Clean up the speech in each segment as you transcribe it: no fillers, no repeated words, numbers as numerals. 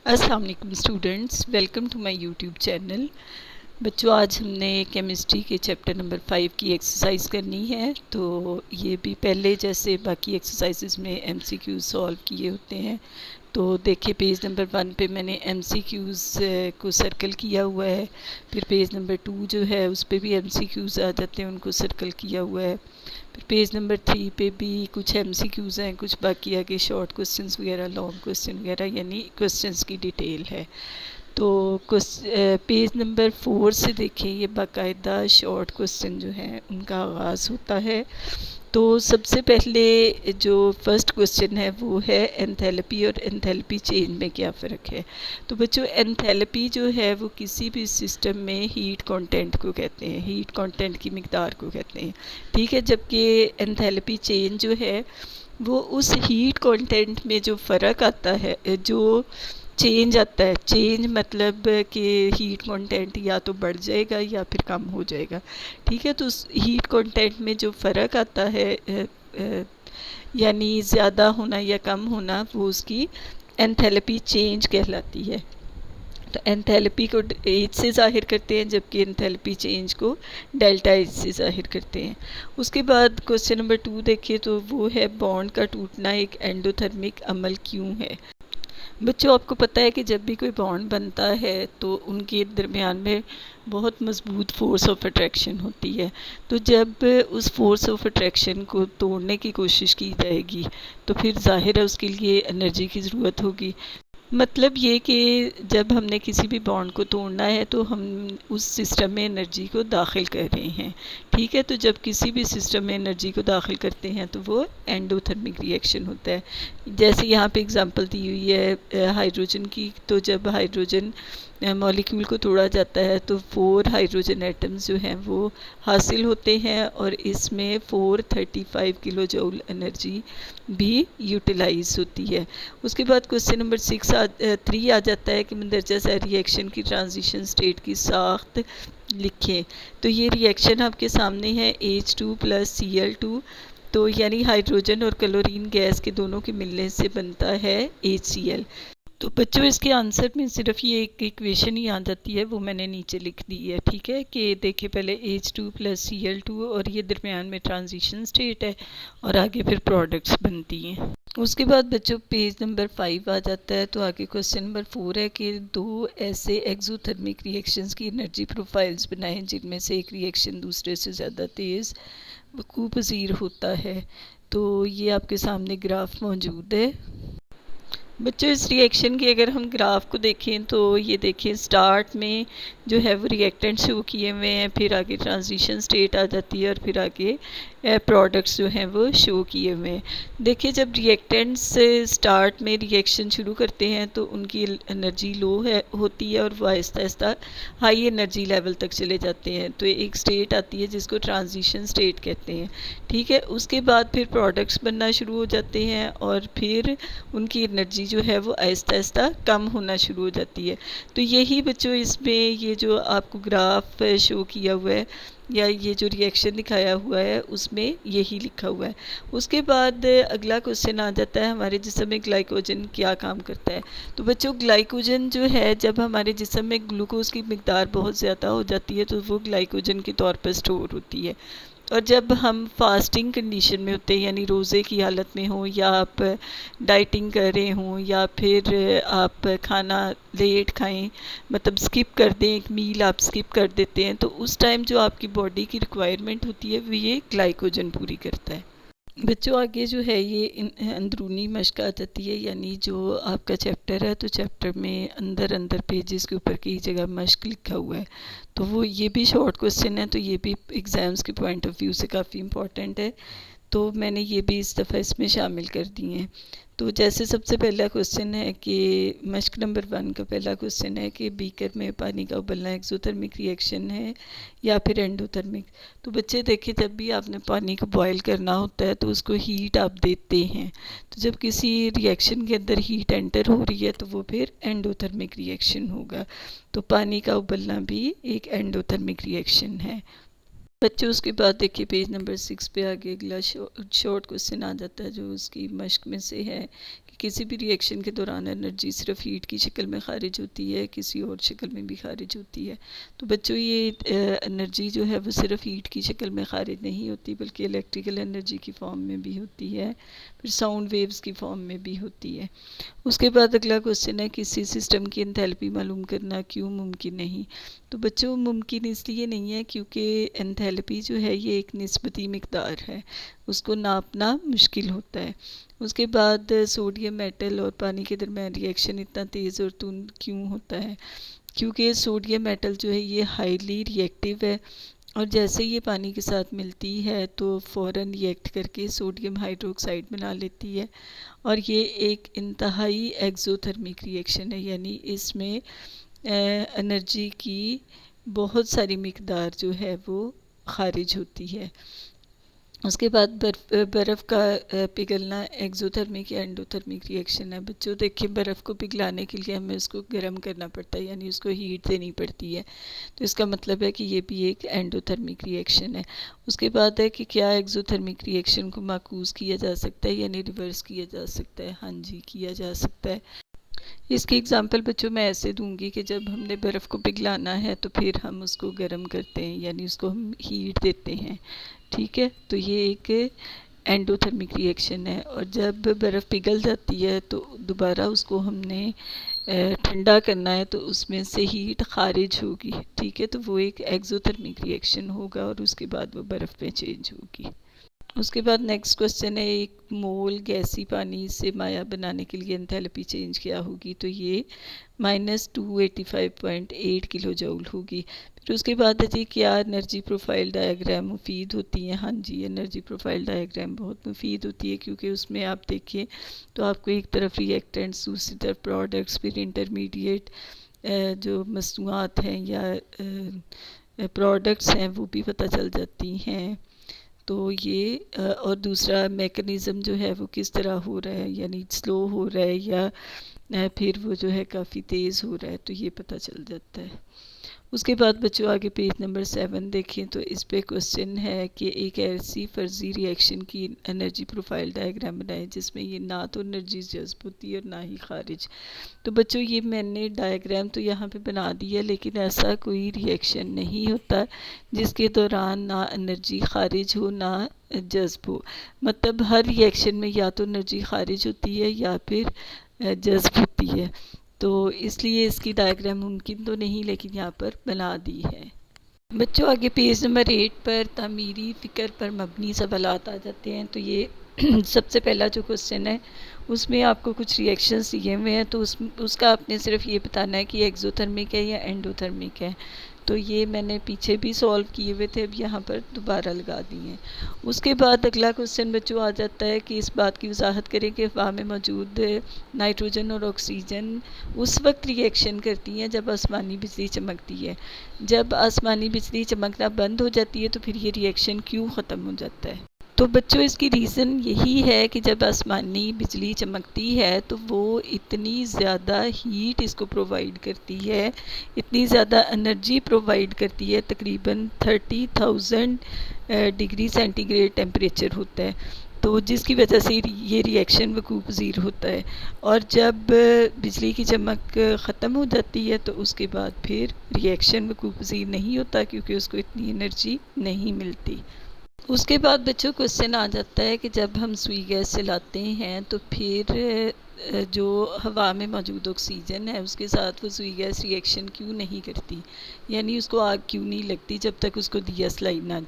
अस्सलाम वालेकुम students, welcome to my YouTube channel. बच्चों, आज हमने केमिस्ट्री के चैप्टर नंबर 5 की एक्सरसाइज करनी है। तो ये भी पहले जैसे बाकी एक्सरसाइजेज में एमसीक्यूज सॉल्व किए होते हैं। तो देखिए, पेज नंबर 1 पे मैंने एमसीक्यूज को सर्कल किया हुआ है। फिर पेज नंबर 2 जो है उस पे भी एमसीक्यूज आ जाते हैं, उनको सर्कल किया हुआ है। फिर पेज नंबर 3 पे भी कुछ एमसीक्यूज हैं, कुछ बाकी आगे शॉर्ट क्वेश्चंस वगैरह, लॉन्ग क्वेश्चन वगैरह, यानी क्वेश्चंस की डिटेल है। तो पेज नंबर 4 से देखें, ये बाकायदा शॉर्ट क्वेश्चन जो हैं उनका आगाज़ होता है। तो सबसे पहले जो फर्स्ट क्वेश्चन है वो है एंथैल्पी और एंथैल्पी चेंज में क्या फ़र्क है। तो बच्चों, एंथैल्पी जो है वो किसी भी सिस्टम में हीट कंटेंट को कहते हैं, हीट कंटेंट की मिकदार को कहते हैं, ठीक है। जबकि एंथैल्पी चेंज जो है वो उस हीट कंटेंट में जो फ़र्क आता है, जो चेंज आता है, चेंज मतलब कि हीट कंटेंट या तो बढ़ जाएगा या फिर कम हो जाएगा, ठीक है। तो उस हीट कंटेंट में जो फ़र्क आता है, यानी ज़्यादा होना या कम होना, वो उसकी एंथैल्पी चेंज कहलाती है। तो एंथैल्पी को एच से ज़ाहिर करते हैं, जबकि एंथैल्पी चेंज को डेल्टा एच से ज़ाहिर करते हैं। उसके बाद क्वेश्चन नंबर 2 देखिए, तो वो है बॉन्ड का टूटना एक एंडोथर्मिक अमल क्यों है। बच्चों, आपको पता है कि जब भी कोई बॉन्ड बनता है तो उनके दरमियान में बहुत मज़बूत फोर्स ऑफ अट्रैक्शन होती है। तो जब उस फोर्स ऑफ अट्रैक्शन को तोड़ने की कोशिश की जाएगी तो फिर ज़ाहिर है उसके लिए एनर्जी की ज़रूरत होगी। मतलब ये कि जब हमने किसी भी बॉन्ड को तोड़ना है तो हम उस सिस्टम में एनर्जी को दाखिल कर रहे हैं, ठीक है। तो जब किसी भी सिस्टम में एनर्जी को दाखिल करते हैं तो वो एंडोथर्मिक रिएक्शन होता है। जैसे यहाँ पे एग्जांपल दी हुई है हाइड्रोजन की। तो जब हाइड्रोजन मॉलिक्यूल को तोड़ा जाता है तो 4 हाइड्रोजन एटम्स जो हैं वो हासिल होते हैं और इसमें 435 किलो जूल एनर्जी भी यूटिलाइज होती है। उसके बाद क्वेश्चन नंबर 3 आ जाता है कि मंदरजा से रिएक्शन की ट्रांजिशन स्टेट की साख्त लिखें। तो ये रिएक्शन आपके सामने है H2 + Cl2। तो यानी हाइड्रोजन और क्लोरीन गैस के दोनों के मिलने से बनता है HCl। तो बच्चों, इसके आंसर में सिर्फ ये एक इक्वेशन ही आ जाती है, वो मैंने नीचे लिख दी है, ठीक है। कि देखिए, पहले H2 + Cl2 और ये दरमियान में ट्रांजिशन स्टेट है और आगे फिर प्रोडक्ट्स बनती हैं। उसके बाद बच्चों पेज नंबर 5 आ जाता है। तो आगे क्वेश्चन नंबर 4 है कि 2 ऐसे एक्सोथर्मिक रिएक्शंस की एनर्जी प्रोफाइल्स बनाएं जिनमें से एक रिएक्शन दूसरे से ज़्यादा तेज़ वकूअ पज़ीर होता है। तो ये आपके सामने ग्राफ मौजूद है। बच्चों, इस रिएक्शन की अगर हम ग्राफ को देखें तो ये देखिए, स्टार्ट में जो है वो रिएक्टेंट शो किए हुए हैं, फिर आगे ट्रांजिशन स्टेट आ जाती है और फिर आगे प्रोडक्ट्स जो हैं वो शो किए हुए हैं। देखिए, जब रिएक्टेंट्स से स्टार्ट में रिएक्शन शुरू करते हैं तो उनकी एनर्जी लो होती है और वो Aahista Aahista high energy level तक चले जाते हैं। तो एक स्टेट आती है जिसको ट्रांजिशन स्टेट कहते हैं, ठीक है। उसके बाद फिर प्रोडक्ट्स बनना शुरू हो जाते हैं और फिर उनकी एनर्जी जो है वो आहिस्ता आहिस्ता कम होना शुरू हो जाती है। तो यही बच्चों इसमें ये जो आपको ग्राफ शो किया हुआ है या ये जो रिएक्शन दिखाया हुआ है उसमें यही लिखा हुआ है। उसके बाद अगला क्वेश्चन आ जाता है, हमारे जिस्म में ग्लाइकोजन क्या काम करता है। तो बच्चों, ग्लाइकोजन जो है, जब हमारे जिस्म में ग्लूकोज की मिकदार बहुत ज़्यादा हो जाती है तो वो ग्लाइकोजन के तौर पर स्टोर होती है। और जब हम फास्टिंग कंडीशन में होते हैं, यानी रोज़े की हालत में हो या आप डाइटिंग कर रहे हों या फिर आप खाना लेट खाएं, मतलब स्किप कर दें, एक मील आप स्किप कर देते हैं, तो उस टाइम जो आपकी बॉडी की रिक्वायरमेंट होती है वो ये ग्लाइकोजन पूरी करता है। बच्चों, आगे जो है ये अंदरूनी मश्क आ जाती है, यानी जो आपका चैप्टर है तो चैप्टर में अंदर अंदर पेजेस के ऊपर कई जगह मश्क लिखा हुआ है। तो वो ये भी शॉर्ट क्वेश्चन है, तो ये भी एग्ज़ाम्स के पॉइंट ऑफ व्यू से काफ़ी इम्पॉर्टेंट है। तो मैंने ये भी इस दफ़ा इसमें शामिल कर दिए हैं। तो जैसे सबसे पहला क्वेश्चन है कि मश्क नंबर 1 का पहला क्वेश्चन है कि बीकर में पानी का उबलना एक्सोथर्मिक रिएक्शन है या फिर एंडोथर्मिक। तो बच्चे देखिए, जब भी आपने पानी को बॉयल करना होता है तो उसको हीट आप देते हैं। तो जब किसी रिएक्शन के अंदर हीट एंटर हो रही है तो वो फिर एंडोथर्मिक रिएक्शन होगा। तो पानी का उबलना भी एक एंडोथर्मिक रिएक्शन है। बच्चों उसके बाद देखिए पेज नंबर 6 पे आगे अगला शॉर्ट क्वेश्चन आ जाता है जो उसकी मश्क में से है कि किसी भी रिएक्शन के दौरान एनर्जी सिर्फ हीट की शक्ल में खारिज होती है, किसी और शक्ल में भी खारिज होती है। तो बच्चों ये एनर्जी जो है वो सिर्फ हीट की शक्ल में खारिज नहीं होती बल्कि इलेक्ट्रिकल एनर्जी की फॉर्म में भी होती है, फिर साउंड वेव्स की फॉर्म में भी होती है। उसके बाद अगला क्वेश्चन है किसी सिस्टम की एंथैल्पी मालूम करना क्यों मुमकिन नहीं। तो बच्चों मुमकिन इसलिए नहीं है क्योंकि एंथैल्पी जो है ये एक निस्बती मिक़दार है, उसको नापना मुश्किल होता है। उसके बाद सोडियम मेटल और पानी के दरमियान रिएक्शन इतना तेज़ और तुंद क्यों होता है, क्योंकि सोडियम मेटल जो है ये हाईली रिएक्टिव है और जैसे ये पानी के साथ मिलती है तो फ़ौरन रिएक्ट करके सोडियम हाइड्रोक्साइड बना लेती है और ये एक इंतहाई एक्ज़ोथर्मिक रिएक्शन है, यानी इसमें एनर्जी की बहुत सारी मिक़दार जो है वो खारिज होती है। उसके बाद बर्फ़ का पिघलना एक्ज़ोथर्मिक या एंडोथर्मिक रिएक्शन है। बच्चों देखिए बर्फ़ को पिघलाने के लिए हमें उसको गर्म करना पड़ता है, यानी उसको हीट देनी पड़ती है, तो इसका मतलब है कि ये भी एक एंडोथर्मिक रिएक्शन है। उसके बाद है कि क्या एक्ज़ोथर्मिक रिएक्शन को माकूस किया जा सकता है यानी रिवर्स किया जा सकता है। हाँ जी, किया जा सकता है। इसकी एग्ज़ाम्पल बच्चों मैं ऐसे दूंगी कि जब हमने बर्फ़ को पिघलाना है तो फिर हम उसको गर्म करते हैं, यानी उसको हम हीट देते हैं, ठीक है। तो ये एक एंडोथर्मिक रिएक्शन है और जब बर्फ़ पिघल जाती है तो दोबारा उसको हमने ठंडा करना है तो उसमें से हीट खारिज होगी, ठीक है। तो वो एक एक्ज़ोथर्मिक रिएक्शन होगा और उसके बाद वो बर्फ़ में चेंज होगी। उसके बाद नेक्स्ट क्वेश्चन है एक मोल गैसी पानी से माया बनाने के लिए एंथैल्पी चेंज क्या होगी। तो ये -285.8 किलो जूल होगी। फिर उसके बाद है जी क्या एनर्जी प्रोफाइल डायग्राम मुफीद होती है। हाँ जी, एनर्जी प्रोफाइल डायग्राम बहुत मुफीद होती है क्योंकि उसमें आप देखिए तो आपको एक तरफ रिएक्टेंट्स, दूसरी तरफ प्रोडक्ट्स, फिर इंटरमीडिएट जो मसनूआत हैं या प्रोडक्ट्स हैं वो भी पता चल जाती हैं। तो ये और दूसरा मेकनिज़म जो है वो किस तरह हो रहा है, यानी स्लो हो रहा है या फिर वो जो है काफ़ी तेज़ हो रहा है, तो ये पता चल जाता है। उसके बाद बच्चों आगे पेज नंबर 7 देखें तो इस पे क्वेश्चन है कि एक ऐसी फर्जी रिएक्शन की एनर्जी प्रोफाइल डायग्राम बनाएं जिसमें ये ना तो एनर्जी जज्ब होती है और ना ही खारिज। तो बच्चों ये मैंने डायग्राम तो यहाँ पे बना दी है, लेकिन ऐसा कोई रिएक्शन नहीं होता जिसके दौरान ना एनर्जी खारिज हो ना जज्ब हो। मतलब हर रिएक्शन में या तो एनर्जी खारिज होती है या फिर जज्ब होती है, तो इसलिए इसकी डायग्राम मुमकिन तो नहीं लेकिन यहाँ पर बना दी है। बच्चों आगे पेज नंबर 8 पर तामीरी फ़िक्र पर मबनी सवालात आ जाते हैं। तो ये सबसे पहला जो क्वेश्चन है उसमें आपको कुछ रिएक्शंस दिए हुए हैं, तो उसका आपने सिर्फ ये बताना है कि एक्ज़ोथर्मिक है या एंडोथर्मिक है। तो ये मैंने पीछे भी सॉल्व किए हुए थे, अब यहाँ पर दोबारा लगा दिए हैं। उसके बाद अगला क्वेश्चन बच्चों आ जाता है कि इस बात की वजाहत करें कि हवा में मौजूद नाइट्रोजन और ऑक्सीजन उस वक्त रिएक्शन करती हैं जब आसमानी बिजली चमकती है। जब आसमानी बिजली चमकना बंद हो जाती है तो फिर ये रिएक्शन क्यों ख़त्म हो जाता है। तो बच्चों इसकी रीज़न यही है कि जब आसमानी बिजली चमकती है तो वो इतनी ज़्यादा हीट इसको प्रोवाइड करती है, इतनी ज़्यादा एनर्जी प्रोवाइड करती है, तकरीबन 30,000 डिग्री सेंटीग्रेड टेम्परेचर होता है, तो जिसकी वजह से ये रिएक्शन वकूफ़ पज़ीर होता है। और जब बिजली की चमक ख़त्म हो जाती है तो उसके बाद फिर रिएक्शन वकूफ़ पज़ीर नहीं होता क्योंकि उसको इतनी एनर्जी नहीं मिलती। उसके बाद बच्चों क्वेश्चन आ जाता है कि जब हम सुई गैस चलाते हैं तो फिर जो हवा में मौजूद ऑक्सीजन है उसके साथ वो सुई गैस रिएक्शन क्यों नहीं करती, यानी उसको आग क्यों नहीं लगती जब तक उसको दिया सलाई ना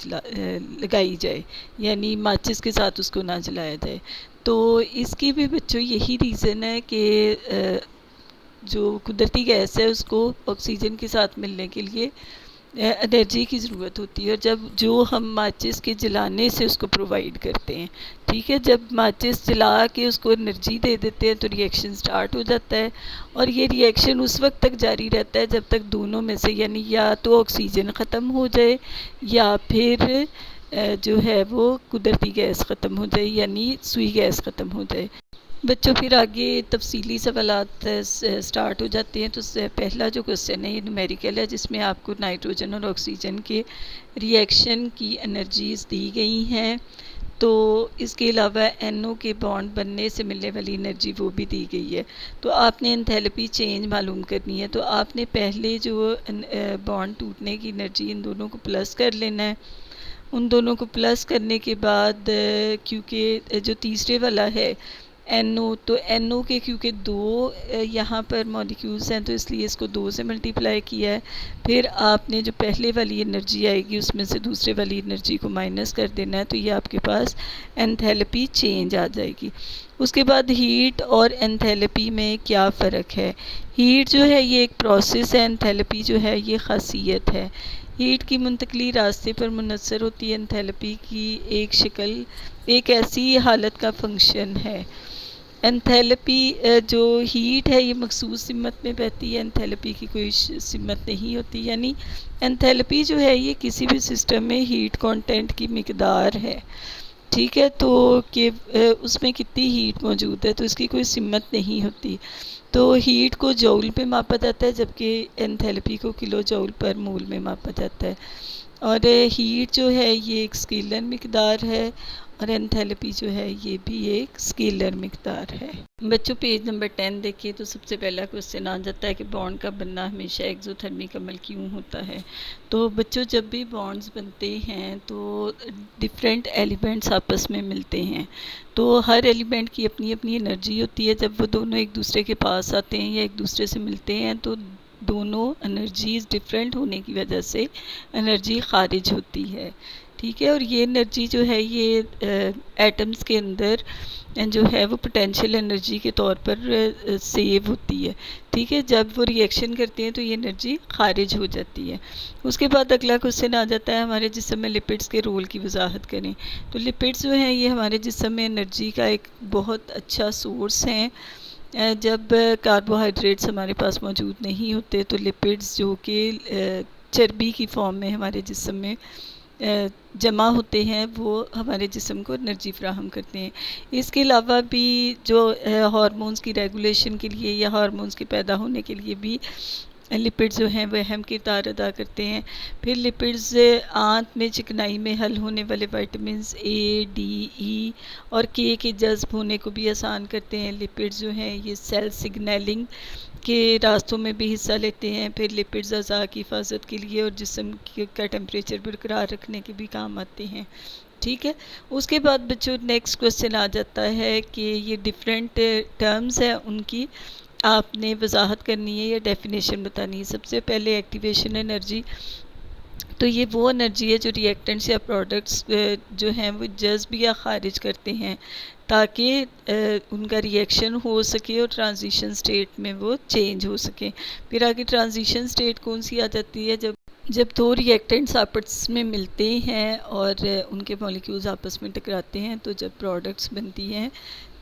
लगाई जाए, यानी माचिस के साथ उसको ना जलाया जाए। तो इसकी भी बच्चों यही रीज़न है कि जो कुदरती गैस है उसको ऑक्सीजन के साथ मिलने के लिए एनर्जी की ज़रूरत होती है, और जब जो हम माचिस के जलाने से उसको प्रोवाइड करते हैं, ठीक है, जब माचिस जला के उसको एनर्जी दे देते हैं तो रिएक्शन स्टार्ट हो जाता है और ये रिएक्शन उस वक्त तक जारी रहता है जब तक दोनों में से यानी या तो ऑक्सीजन ख़त्म हो जाए या फिर जो है वो कुदरती गैस ख़त्म हो जाए, यानी सुई गैस ख़त्म हो जाए। बच्चों फिर आगे तफसीली सवालात स्टार्ट हो जाते हैं। तो पहला जो क्वेश्चन है ये न्यूमेरिकल है, जिसमें आपको नाइट्रोजन और ऑक्सीजन के रिएक्शन की एनर्जीज़ दी गई हैं। तो इसके अलावा NO के बॉन्ड बनने से मिलने वाली एनर्जी वो भी दी गई है। तो आपने एंथैल्पी चेंज मालूम करनी है। तो आपने पहले जो बॉन्ड टूटने की एनर्जी, इन दोनों को प्लस कर लेना है। उन दोनों को प्लस करने के बाद क्योंकि जो तीसरे वाला है NO, तो NO के क्योंकि दो यहाँ पर मॉलिक्यूल्स हैं तो इसलिए इसको 2 से मल्टीप्लाई किया है। फिर आपने जो पहले वाली एनर्जी आएगी उसमें से दूसरे वाली एनर्जी को माइनस कर देना है, तो ये आपके पास एंथैल्पी चेंज आ जाएगी। उसके बाद हीट और एंथैल्पी में क्या फ़र्क है। हीट जो है ये एक प्रोसेस है, एंथैल्पी जो है ये खासियत है। हीट की मुंतकली रास्ते पर मुनसर होती है। एंथैल्पी की एक शक्ल एक ऐसी हालत का फंक्शन है। एंथैल्पी जो हीट है ये मखसूस सिमत में बहती है, एंथैल्पी की कोई सिमत नहीं होती। यानी एंथैल्पी जो है ये किसी भी सिस्टम में हीट कंटेंट की मिकदार है, ठीक है। तो कि उसमें कितनी हीट मौजूद है, तो इसकी कोई सिमत नहीं होती। तो हीट को जौल पे मापा जाता है, जबकि एंथैल्पी को किलो जौल पर मोल में मापा जाता है। और हीट जो है ये एक स्केलर मिकदार है, और एंथैल्पी जो है ये भी एक स्केलर मिकदार है। बच्चों पेज नंबर 10 देखिए, तो सबसे पहला क्वेश्चन आ जाता है कि बॉन्ड का बनना हमेशा एक्सोथर्मिक अमल क्यों होता है। तो बच्चों जब भी बॉन्ड्स बनते हैं तो डिफरेंट एलिमेंट्स आपस में मिलते हैं। तो हर एलिमेंट की अपनी अपनी एनर्जी होती है। जब वो दोनों एक दूसरे के पास आते हैं या एक दूसरे से मिलते हैं तो दोनों एनर्जीज़ डिफरेंट होने की वजह से एनर्जी खारिज होती है, ठीक है। और ये एनर्जी जो है ये एटम्स के अंदर जो है वो पोटेंशियल एनर्जी के तौर पर सेव होती है, ठीक है। जब वो रिएक्शन करते हैं तो ये एनर्जी खारिज हो जाती है। उसके बाद अगला क्वेश्चन आ जाता है हमारे जिस्म में लिपिड्स के रोल की वजाहत करें। तो लिपिड्स जो हैं ये हमारे जिस्म में एनर्जी का एक बहुत अच्छा सोर्स हैं। जब कार्बोहाइड्रेट्स हमारे पास मौजूद नहीं होते तो लिपिड्स जो कि चर्बी की फॉर्म में हमारे जिस्म में जमा होते हैं वो हमारे जिस्म को एनर्जी फ़राहम करते हैं। इसके अलावा भी जो हार्मोन्स की रेगुलेशन के लिए या हार्मोन्स के पैदा होने के लिए भी लिपिड्स जो हैं वह अहम किरदार अदा करते हैं। फिर लिपिड्स आंत में चिकनाई में हल होने वाले विटामिन्स A, D, E और K के जज्ब होने को भी आसान करते हैं। लिपिड्स जो हैं ये सेल सिग्नलिंग के रास्तों में भी हिस्सा लेते हैं। फिर लिपिड्स अज़ा की हिफाजत के लिए और जिस्म का टेम्परेचर बरकरार रखने के भी काम आते हैं, ठीक है। उसके बाद बच्चों नेक्स्ट क्वेश्चन आ जाता है कि ये डिफरेंट टर्म्स हैं उनकी आपने वजाहत करनी है या डेफिनेशन बतानी है। सबसे पहले एक्टिवेशन एनर्जी, तो ये वो एनर्जी है जो रिएक्टेंट्स या प्रोडक्ट्स जो हैं वो जज्ब या खारिज करते हैं ताकि उनका रिएक्शन हो सके और ट्रांजिशन स्टेट में वो चेंज हो सके। फिर आगे ट्रांजिशन स्टेट कौन सी आ जाती है, जब दो रिएक्टेंट्स आपस में मिलते हैं और उनके मॉलिक्यूल्स आपस में टकराते हैं तो जब प्रोडक्ट्स बनती हैं।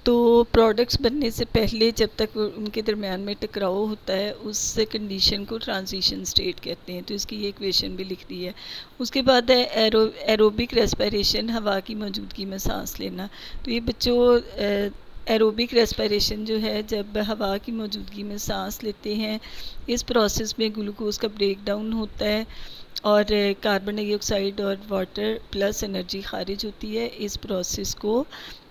तो प्रोडक्ट्स बनने से पहले जब तक उनके दरमियान में टकराव होता है उस कंडीशन को ट्रांजिशन स्टेट कहते हैं। तो इसकी ये इक्वेशन भी लिख दी है। उसके बाद है एरोबिक रेस्पिरेशन, हवा की मौजूदगी में सांस लेना। तो ये बच्चों एरोबिक रेस्पिरेशन जो है जब हवा की मौजूदगी में सांस लेते हैं इस प्रोसेस में ग्लूकोज का ब्रेक डाउन होता है और कार्बन डाइऑक्साइड और वाटर प्लस एनर्जी खारिज होती है। इस प्रोसेस को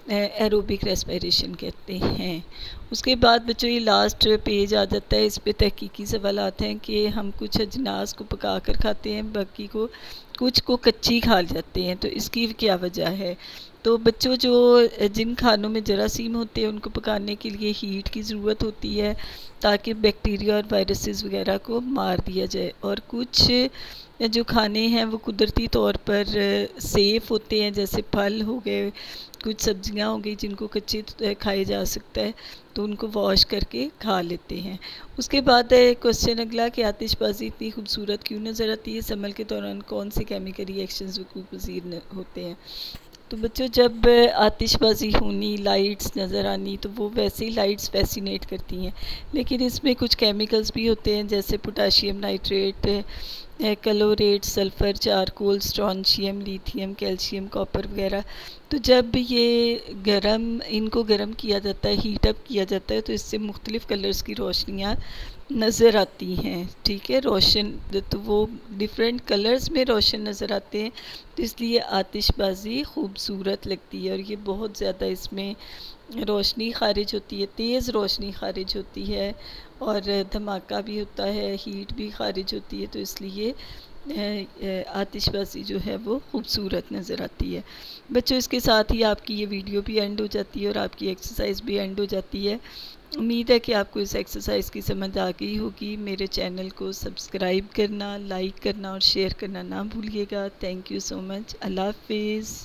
एरोबिक रेस्पिरेशन कहते हैं। उसके बाद बच्चों ये लास्ट पेज आ जाता है, इस पे तहकीकी सवालात हैं कि हम कुछ अजनास को पका कर खाते हैं, बाकी को कुछ को कच्ची खा जाते हैं, तो इसकी क्या वजह है। तो बच्चों जो जिन खानों में जरासीम होते हैं उनको पकाने के लिए हीट की ज़रूरत होती है ताकि बैक्टीरिया और वायरसेस वगैरह को मार दिया जाए, और कुछ जो खाने हैं वो कुदरती तौर पर सेफ़ होते हैं, जैसे फल हो गए, कुछ सब्जियां हो गई जिनको कच्चे खाए जा सकता है तो उनको वॉश करके खा लेते हैं। उसके बाद क्वेश्चन अगला कि आतिशबाज़ी इतनी खूबसूरत क्यों नज़र आती है, समल के दौरान कौन से केमिकल रिएक्शंस वकूफ़ पज़ीर होते हैं। तो बच्चों जब आतिशबाज़ी होनी, लाइट्स नज़र आनी, तो वो वैसे ही लाइट्स फैसिनेट करती हैं, लेकिन इसमें कुछ केमिकल्स भी होते हैं जैसे potassium nitrate chlorate, sulphur, charcoal, strontium, lithium, calcium, copper वगैरह। तो जब ये इनको गर्म किया जाता है, हीट अप किया जाता है, तो इससे मुख्तलिफ़ कलर्स की रोशनियाँ नज़र आती हैं। ठीक है, रोशन तो वो डिफरेंट कलर्स में रोशन नज़र आते हैं, तो इसलिए आतिशबाज़ी ख़ूबसूरत लगती है। और ये बहुत ज़्यादा इसमें रोशनी ख़ारिज होती है, तेज़ रोशनी ख़ारिज होती है और धमाका भी होता है, हीट भी ख़ारिज होती है, तो इसलिए आतिशबाज़ी जो है वो ख़ूबसूरत नज़र आती है। बच्चों, इसके साथ ही आपकी ये वीडियो भी एंड हो जाती है और आपकी एक्सरसाइज भी एंड हो जाती है। उम्मीद है कि आपको इस एक्सरसाइज की समझ आ गई होगी। मेरे चैनल को सब्सक्राइब करना, लाइक करना और शेयर करना ना भूलिएगा। Thank you so much. अल्लाह हाफिज़।